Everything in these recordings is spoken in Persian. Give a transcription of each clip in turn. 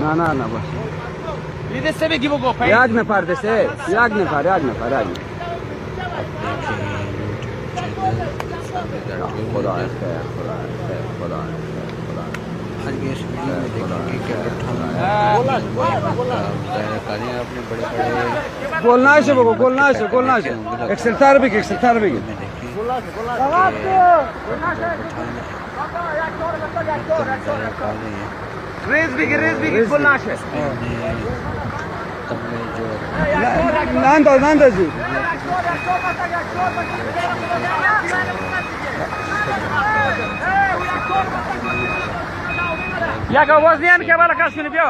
نه نه نه باش. دیده سه بگی بگو پای. یک نفر دسته. یک نفر. خدا خیر. आगे इस वीडियो में देखेंगे कि आपने बड़े बड़े गोल ना है वो गोल ना है एक्सेल तार भी रेस भी गोल ना है नंदा जी या का आवाज नहीं आने के बारे का सुन पियो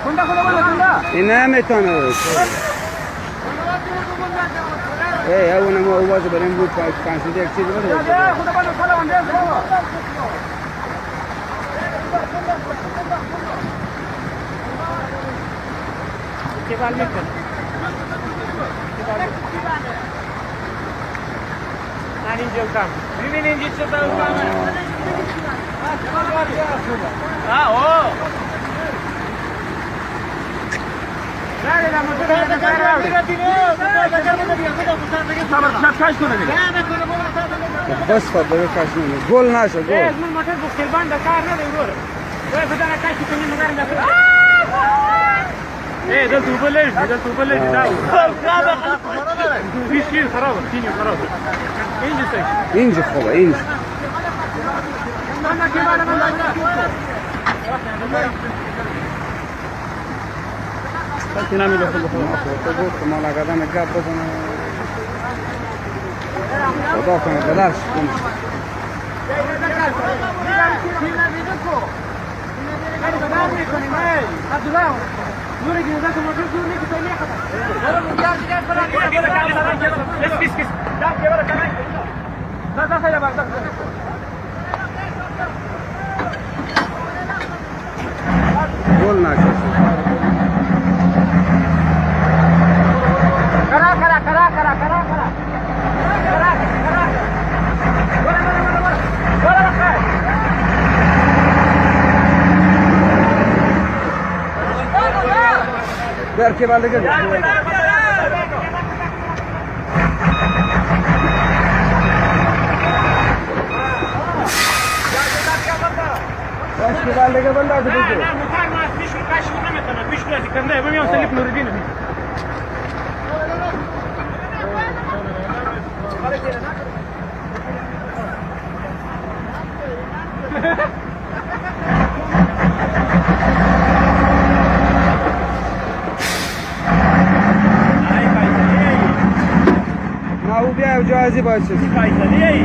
कुंडा इनाम है तो ना वो ना वो आवाज बरन वो कांसिडर एक चीज बता के बाल में कर नानी जो काम विभिन्न इंजिन से तो काम है हाँ ओ ना मुझे बस फदर काश नहीं गोल ना है गोल इसमें मोटर बुक्सल बंद कार ना दूर वो खुदा ना काश कितनी मगर ना ده توبلش داو فيش خراب فيني خراب اینجا خوبه اینجا نمیده تو گفت ما لگدم گپ بزنه خدا کنه بدرش کنه نوري جدا كم موجود نوري كتير خطأ. गोल ना घर के वाले के वाले के बंदा तो देखो ना मुखार ما فيش كاش ولا مثلا فيش لازم كان ده بيوم سلك نور الدين او بیا جایزی باشه فایده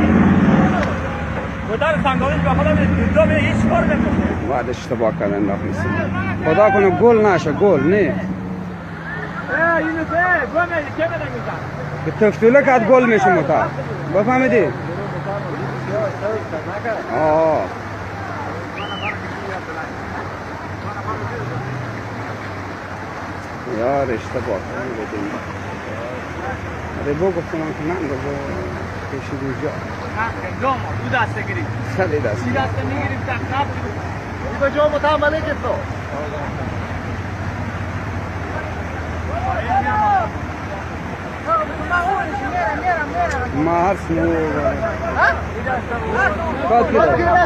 ودار سانگاویش با خودم دو به هیچ کار نمیکنه بعد اشتباه کردن نخواستی خدا کنه گل نشه گل نه یونس گل که نمیزنه به تفتوله کات گل میشه متا بفهمیدی آه یار اشتباه کردن Reboco stanno tornando pesci di gioco. Goma, tu daste gri. Sali da. Si daste mi gri da cap. Dico gioco ta male che sto. ما عرفت مو ها؟ قال كده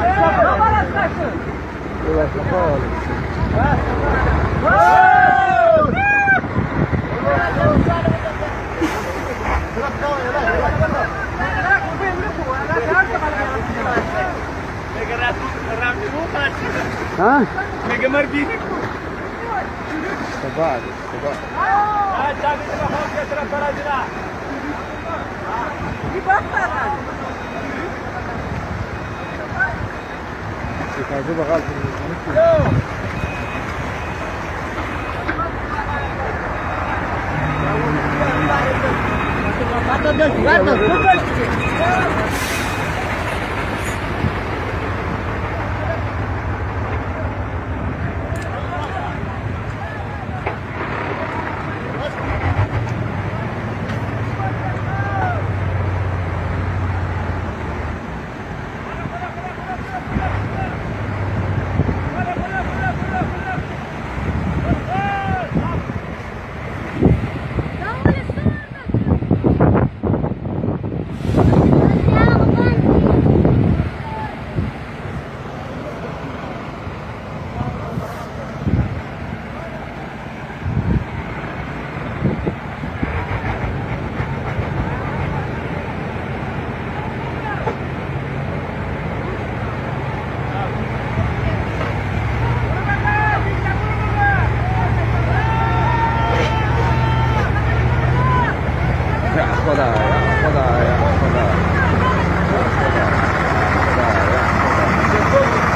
ها؟ ميجا مربيني صباح جابي تروح يا ترى براجلا تعجبه غالب يا خدا يا خدا يا خدا يا خدا يا خدا يا خدا